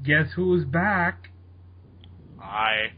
Guess who's back? Hi.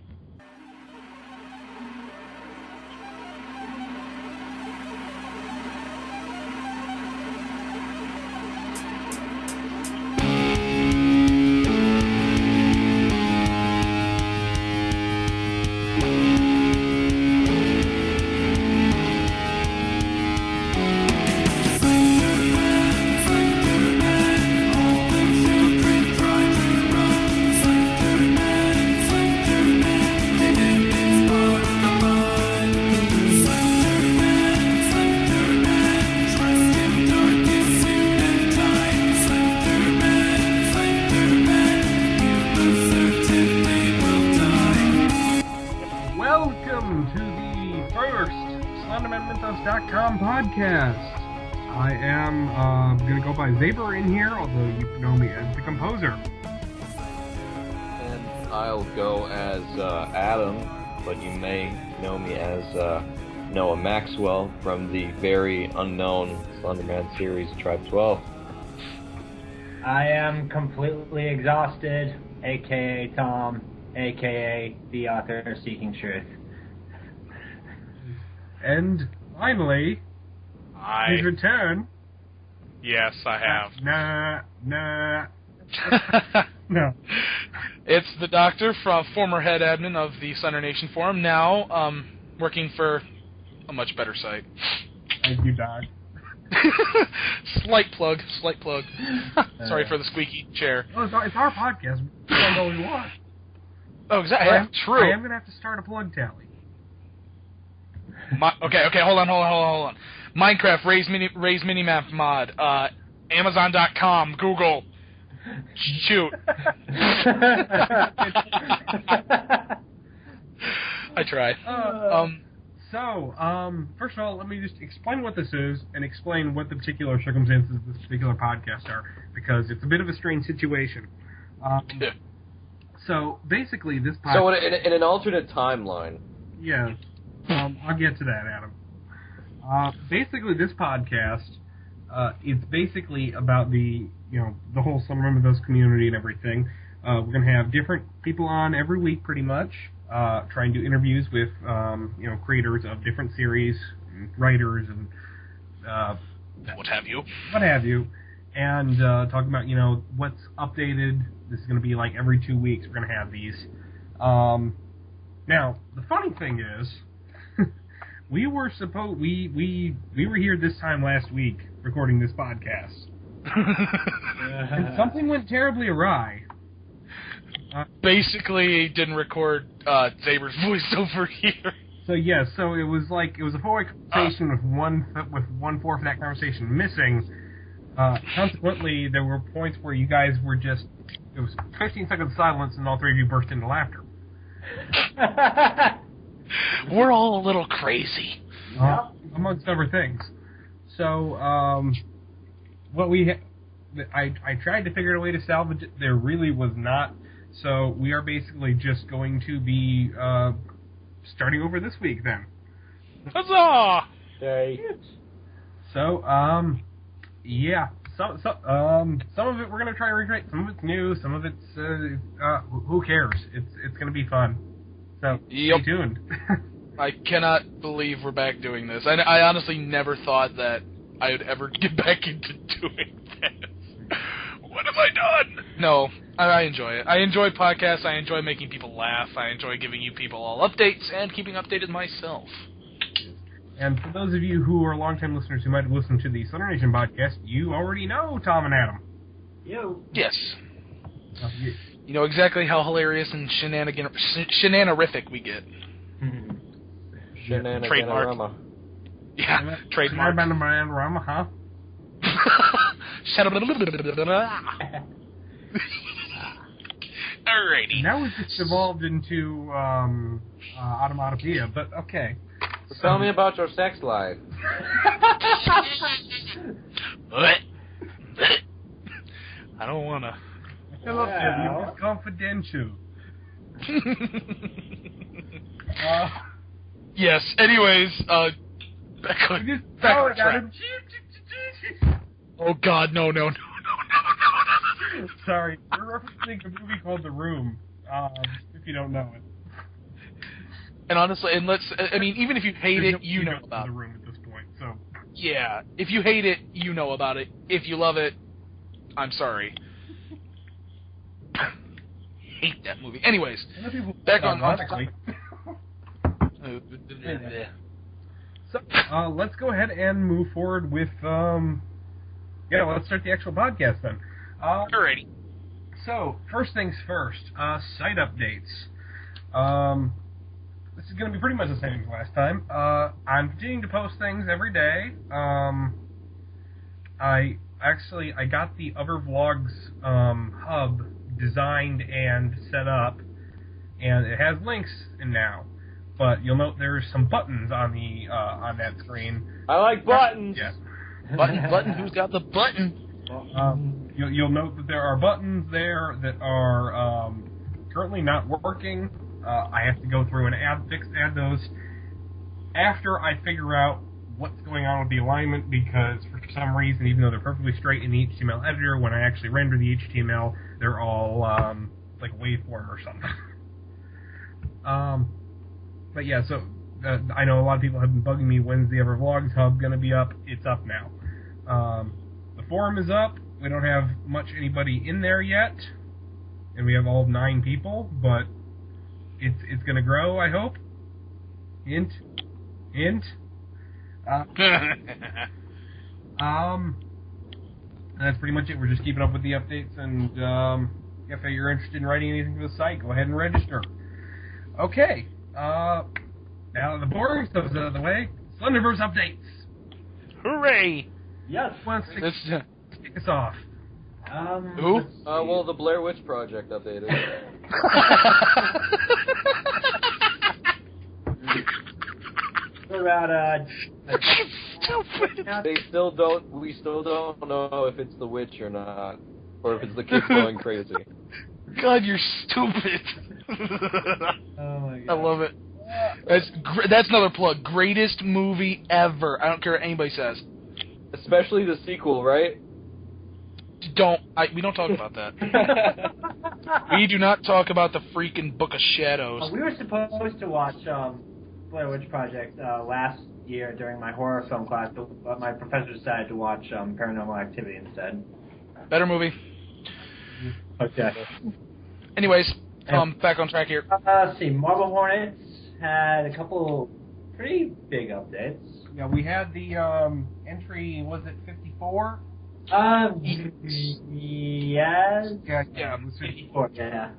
Podcast. I am going to go by Zaber in here, although you know me as the composer. And I'll go as Adam, but you may know me as Noah Maxwell from the very unknown Slender Man series, Tribe 12. I am completely exhausted, a.k.a. Tom, a.k.a. the author Seeking Truth. And finally, his return. Yes, I have. Nah. No. It's the Doctor, from former head admin of the Slender Nation forum, now working for a much better site. Thank you, Doc. Slight plug. Sorry for the squeaky chair. Oh, it's our podcast. We can all we want. Oh, exactly. True. I am going to have to start a plug tally. Okay, hold on. Minecraft raise minimap mod. Amazon.com. Google. Shoot. I tried. First of all, let me just explain what this is and explain what the particular circumstances of this particular podcast are, because it's a bit of a strange situation. So basically, this podcast. So in an alternate timeline. Yeah. I'll get to that, Adam. Basically, this podcast, it's basically about the whole Slender Man Mythos community and everything. We're going to have different people on every week, pretty much, trying to do interviews with, creators of different series, and writers, and what have you. And talking about, what's updated. This is going to be like every 2 weeks we're going to have these. Now, the funny thing is, we were here this time last week recording this podcast, and something went terribly awry. Basically, didn't record Zaber's voiceover here. So it was a 4-way conversation with one-fourth of that conversation missing. Consequently, there were points where you guys were it was 15 seconds of silence, and all three of you burst into laughter. We're all a little crazy. Amongst other things. So, I tried to figure out a way to salvage it. There really was not. So, we are basically just going to be starting over this week then. Huzzah! Yay. So, yeah. Some of it we're going to try and recreate. Some of it's new. Some of it's, who cares? It's going to be fun. So, Stay tuned. I cannot believe we're back doing this. I honestly never thought that I would ever get back into doing this. What have I done? No, I enjoy it. I enjoy podcasts. I enjoy making people laugh. I enjoy giving you people all updates and keeping updated myself. And for those of you who are longtime listeners who might have listened to the Slender Nation podcast, you already know Tom and Adam. Yes. You know exactly how hilarious and shenaniganific we get. Trademark. Yeah, trademark. Shenaniganific, huh? Alrighty. Now we've just evolved into automatopoeia, but okay. So tell me about your sex life. I don't wanna. Hello, it's confidential. Yes. Anyways, back on. Oh God, no. Sorry, we're referencing a movie called The Room, if you don't know it. And honestly, even if you hate it, you know about The Room at this point, so... Yeah, if you hate it, you know about it. If you love it, I'm sorry. Hate that movie. Anyways, back on... So, let's go ahead and move forward with, let's start the actual podcast then. Alrighty. So, first things first, site updates. This is going to be pretty much the same as last time. I'm continuing to post things every day. I got the Other Vlogs hub designed and set up, and it has links in now. But you'll note there's some buttons on the on that screen. I like buttons. Yeah. Button. Who's got the button? You'll note that there are buttons there that are currently not working. I have to go through and add those after I figure out what's going on with the alignment, because for some reason, even though they're perfectly straight in the HTML editor, when I actually render the HTML, they're all like waveform or something. But yeah, so I know a lot of people have been bugging me, when's the Other Vlogs hub going to be up? It's up now. The forum is up. We don't have anybody in there yet, and we have all 9 people, but it's going to grow, I hope. Hint. That's pretty much it. We're just keeping up with the updates, and if you're interested in writing anything for the site, go ahead and register. Okay. Now the boring stuff is out of the way. Slenderverse updates. Hooray! Yes. Kick us off. Who? Well, the Blair Witch Project updated. What about Stupid. We still don't know if it's the witch or not, or if it's the kids going crazy. God, you're stupid. Oh my God. I love it. That's another plug. Greatest movie ever. I don't care what anybody says. Especially the sequel, right? We don't talk about that. We do not talk about the freaking Book of Shadows. We were supposed to watch Blair Witch Project last year during my horror film class, but my professor decided to watch Paranormal Activity instead. Better movie. Okay. Anyways, back on track here. Let's see. Marble Hornets had a couple pretty big updates. Yeah, we had the entry, was it 54? Yes. Yeah, it was 54, yeah.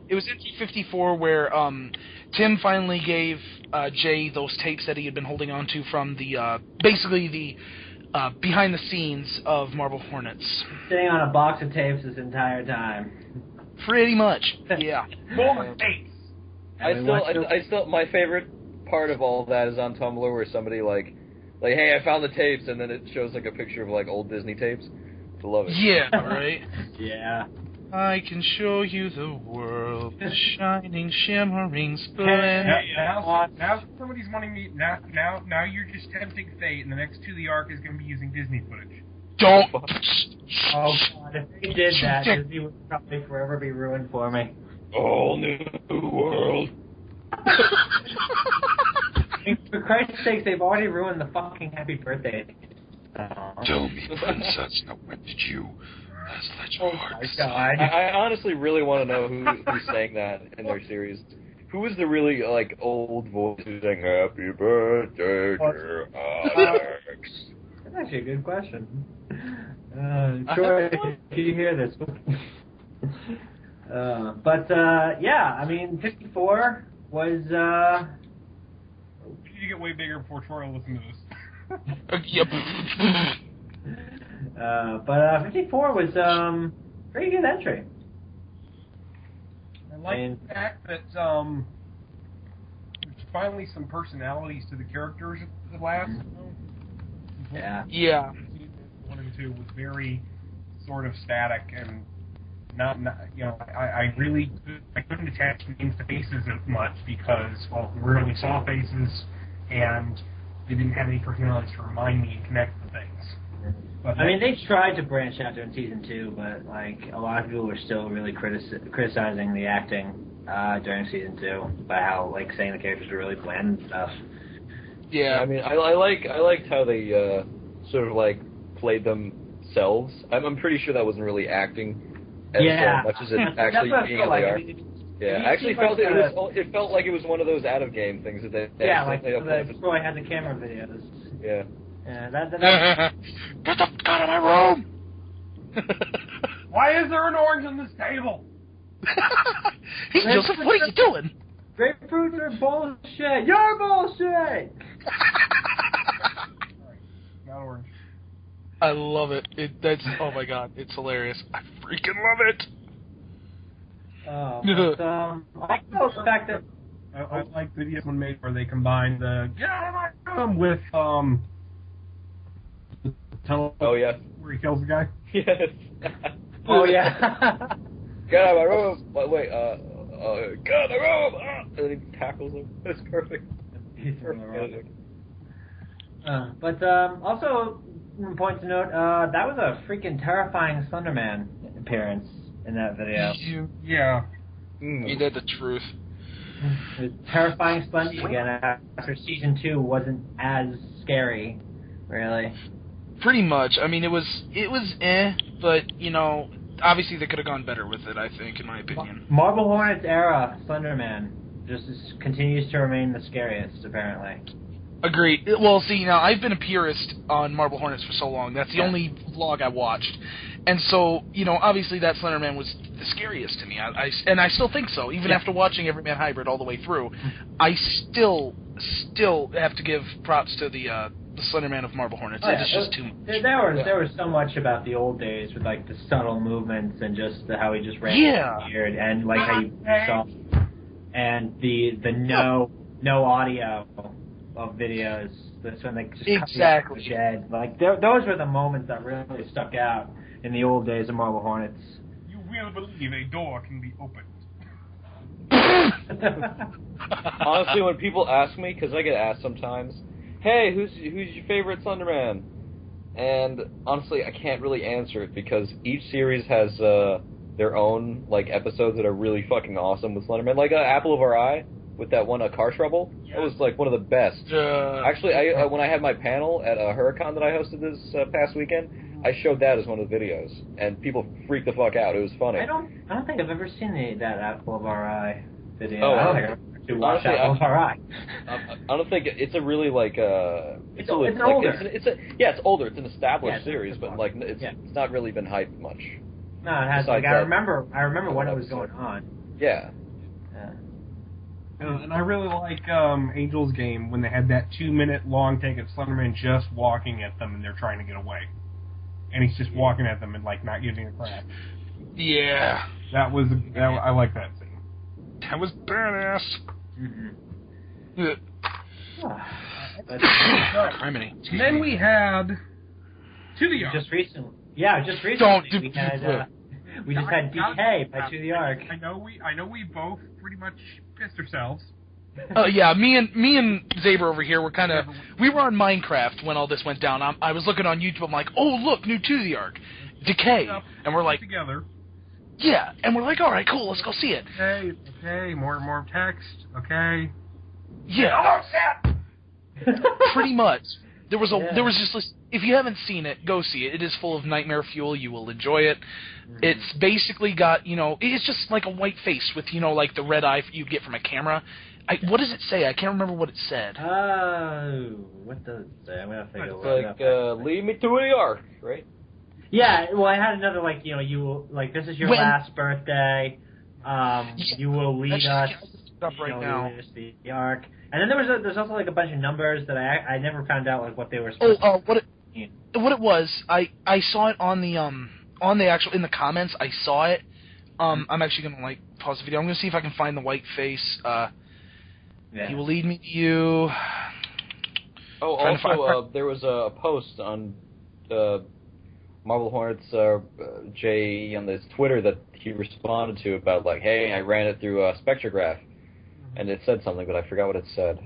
It was entry 54 where Tim finally gave Jay those tapes that he had been holding on to from the basically the behind the scenes of Marble Hornets. Sitting on a box of tapes this entire time. Pretty much, yeah. Golden tapes. I still, my favorite part of all of that is on Tumblr, where somebody like, hey, I found the tapes, and then it shows like a picture of like old Disney tapes. I love it. Yeah, right. Yeah. I can show you the world, the shining, shimmering, splendid. Now somebody's wanting me. Now you're just tempting fate, and the next to the arc is going to be using Disney footage. Don't. Oh God! If they did that, Disney would probably forever be ruined for me. All new world. For Christ's sake, they've already ruined the fucking Happy Birthday. Tell me, princess, now when did you let your heart God. I honestly really want to know who's saying that in their series. Who is the really like old voice who's saying "Happy Birthday, dear Alex"? That's actually a good question. Troy, if you hear this. Yeah, I mean, 54 was. You need to get way bigger before Troy will listen to this. Yep. 54 was pretty good entry. I like the fact that there's finally some personalities to the characters at the last. Yeah. Yeah. 1 and 2 was very sort of static and not I couldn't attach names to faces as much because we rarely saw faces and they didn't have any personalities to remind me and connect the things. But I mean, they tried to branch out during season 2, but like a lot of people were still really criticizing the acting during season 2 by how like saying the characters were really bland and stuff. Yeah, I mean, I liked how they sort of like played themselves. I'm pretty sure that wasn't really acting as much as it actually being how they are. Yeah, I actually felt it felt like it was one of those out of game things that they like Troy had the camera videos. Yeah. Yeah, get the fuck out of my room! why is there an orange on this table? Hey, Joseph, what are you doing? Grapefruits are bullshit. You're bullshit. Got orange. I love it. Oh my god, it's hilarious. I freaking love it. I know the fact that I like videos when made where they combine the get out of my room with Oh yeah. where he kills the guy. Yes. Oh yeah. Get out of my room. Wait, get out of my room. And then he tackles him. It's perfect. He's perfect. But also, point to note, that was a freaking terrifying Slenderman appearance in that video. Yeah. You did the truth. It was terrifying Slender again after season 2 wasn't as scary, really. Pretty much. I mean, it was but you know, obviously they could have gone better with it. I think, in my opinion. Marble Hornets era Slenderman just continues to remain the scariest, apparently. Agreed. Well, see, now I've been a purist on Marble Hornets for so long. That's the only vlog I watched, and so you know, obviously that Slenderman was the scariest to me. I still think so, even after watching Everyman Hybrid all the way through. I still have to give props to the Slenderman of Marble Hornets. It's just too much. There was so much about the old days with like the subtle movements and just how he just ran weird and like how you saw and the no audio of videos. That's when they just exactly dead. Like those were the moments that really stuck out in the old days of Marble Hornets. You will believe a door can be opened. Honestly, when people ask me, because I get asked sometimes, hey, who's your favorite Slenderman? And honestly, I can't really answer it because each series has their own like episodes that are really fucking awesome with Slenderman. Like Apple of Our Eye with that one Car Trouble. Yes. That was like one of the best. Actually, when I had my panel at Huracan that I hosted this past weekend, I showed that as one of the videos, and people freaked the fuck out. It was funny. I don't think I've ever seen that Apple of Our Eye video. Oh, I don't think I've actually watched Apple of Our Eye. I don't think it's a really like it's older. It's older. It's an established series, but like it's not really been hyped much. No, it has. Like I remember when it was going on. Yeah. And I really like Angel's Game when they had that 2-minute long take of Slenderman just walking at them and they're trying to get away. And he's just walking at them and like not giving a crap. Yeah. I like that scene. That was badass. And then we had To the Ark. Just recently. Yeah, just recently. We just had DK by To the Ark. I know we both pretty much pissed ourselves. Yeah, me and Zaber over here were we were on Minecraft when all this went down. I was looking on YouTube. I'm like, oh look, new To the Ark, Decay, and we're like, together. Yeah, and we're like, all right, cool, let's go see it. Okay, more text. Okay. Yeah. Pretty much. There was just this. If you haven't seen it, go see it. It is full of nightmare fuel. You will enjoy it. It's basically got, it's just like a white face with, like the red eye you get from a camera. What does it say? I can't remember what it said. Oh, what does it say? I'm gonna figure it out. Like, lead me to the Ark, right? Yeah. Well, I had another this is your last birthday. You will lead us. Right now. Lead us to the Ark. And then there's also like a bunch of numbers that I never found out like what they were supposed to mean. What it was, I saw it on the actual in the comments. I saw it. I'm actually gonna pause the video. I'm gonna see if I can find the white face. He will lead me to you. Oh, also, there was a post on Marble Hornets Jay on his Twitter that he responded to about hey, I ran it through Spectrograph, and it said something, but I forgot what it said.